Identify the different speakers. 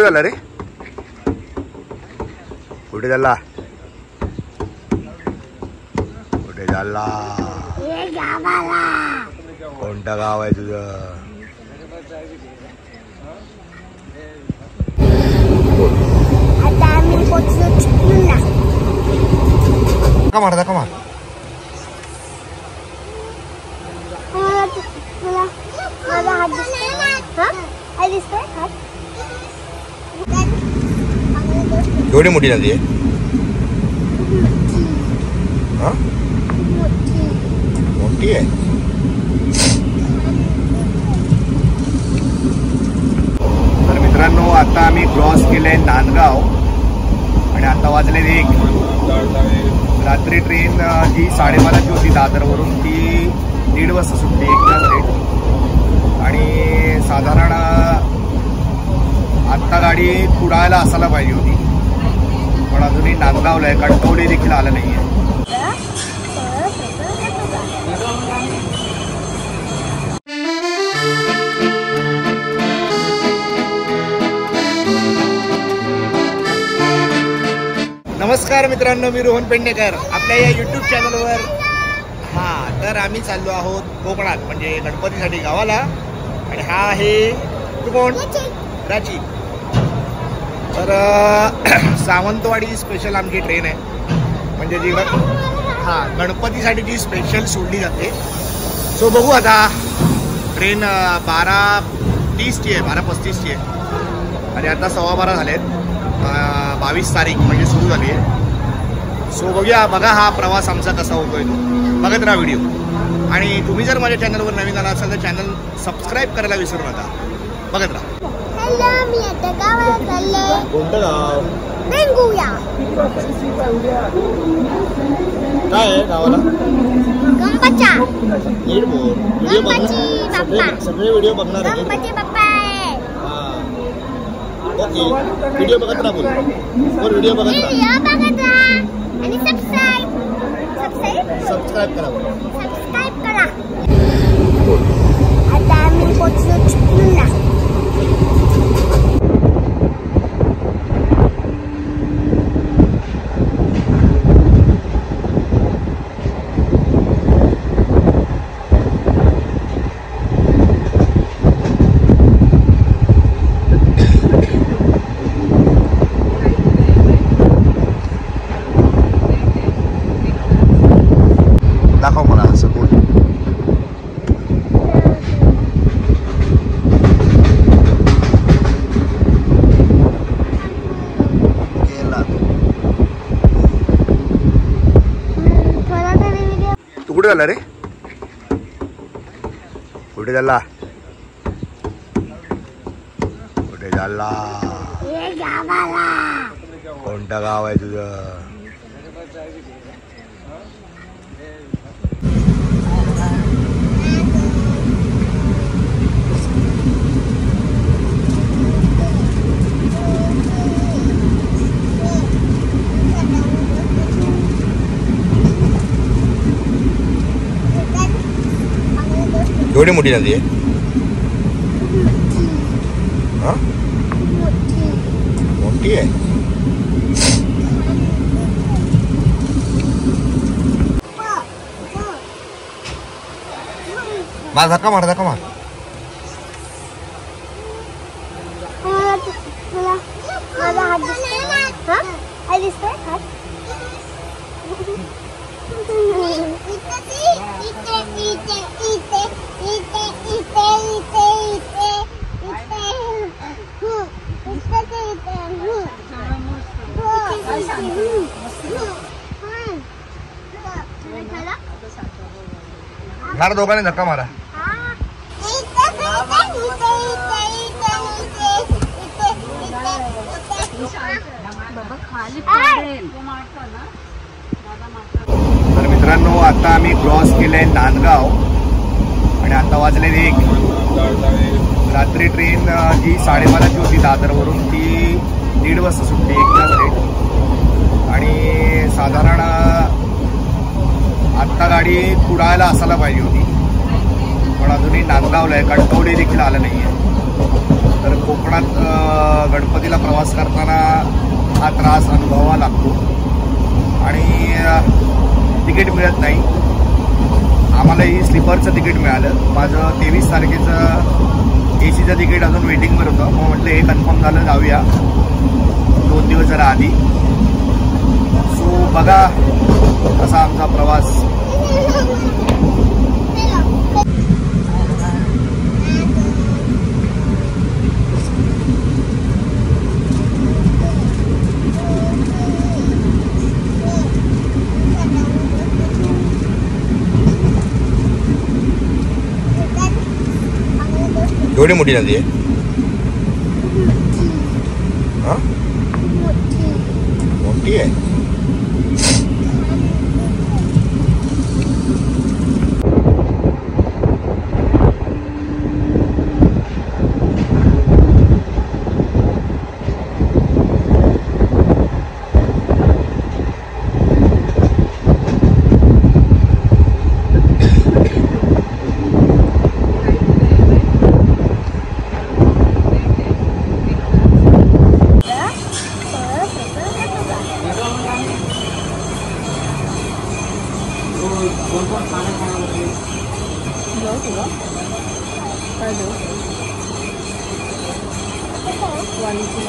Speaker 1: झाला रे? कुठे झाला? कुठे झाला? कोणतं गाव आहे तुझं? का मारता का मार? एवढी मोठी नदी आहे? मोठी आहे. तर मित्रांनो, आता आम्ही क्रॉस केलंय नांदगाव आणि आता वाजले 1. रात्री ट्रेन जी 12:30ची होती दादरवरून, ती 1:30 वाजता सुटली, 1ला सेट. आणि साधारण आत्ता गाडी कुडाळला असायला पाहिजे होती, पण अजूनही नांदगावला आहे. कणकवली देखील आलं नाही आहे. नमस्कार मित्रांनो, मी रोहन पेडणेकर आपल्या या यूट्यूब चॅनलवर. तर आम्ही चाललो आहोत कोकणात, म्हणजे गणपतीसाठी गावाला. आणि हा आहे कोण? राची. तर सावंतवाडी स्पेशल आमची ट्रेन आहे, म्हणजे जी गणपतीसाठी जी स्पेशल सोडली जाते. सो बघू आता. ट्रेन 12:30ची आहे, 12:35ची आहे आणि आता 12:15 झालेत. 22 तारीख म्हणजे सुरू झाली आहे. सो बघा हा प्रवास आमचा कसा होतोय तो. बघत राहा व्हिडिओ. आणि तुम्ही जर माझ्या चॅनलवर नवीन आला असाल तर चॅनल सबस्क्राईब करायला विसरू नका. बघत राहा.
Speaker 2: मी आता गावाला चालले.
Speaker 1: कोणतं गाव?
Speaker 2: वेंगुर्ला.
Speaker 1: काय आहे गावाला?
Speaker 2: गणपती.
Speaker 1: व्हिडिओ बघणार, सगळे व्हिडिओ बघणार आहे.
Speaker 2: गणपती बाप्पा.
Speaker 1: ओके, व्हिडिओ बघत राहा. बोल व्हिडिओ बघत राहा
Speaker 2: आणि सबस्क्राईब
Speaker 1: करा.
Speaker 2: सबस्क्राईब करा. आता आम्ही पोहोचलो चिपळूणला.
Speaker 1: दाखव मला असं बोल. तू कुठे झाला रे? कुठे झाला? कुठे झाला? कोणतं गाव आहे तुझं? एवढी मोठी नदी आहे? मोठी आहे. माझा धक्का मार, धक्का मार. मारा दोघांनी धक्का मारा. तर मित्रांनो, आता आम्ही क्रॉस केलंय नांदगाव आणि आता वाजले 1. रात्री ट्रेन जी 12:30ची होती दादरवरून, ती 1:30 वाजता सुटली, 1ला सेट. आणि साधारण आत्ता गाडी कुडाळला असायला पाहिजे होती, पण अजूनही नांदगावला आहे. कणकवली देखील आलं नाही आहे. तर कोकणात गणपतीला प्रवास करताना हा त्रास अनुभवावा लागतो आणि तिकीट मिळत नाही. आम्हालाही स्लीपरचं तिकीट मिळालं. माझं 23 तारखेचं AC तिकीट अजून वेटिंगवर होतं. मग म्हटलं हे कन्फर्म झालं जाऊया 2 दिवस जरा आधी. सो बघा असा आमचा प्रवास. एवढी मोठी नदी आहे. हां मोठी आहे.
Speaker 3: क्वालिटी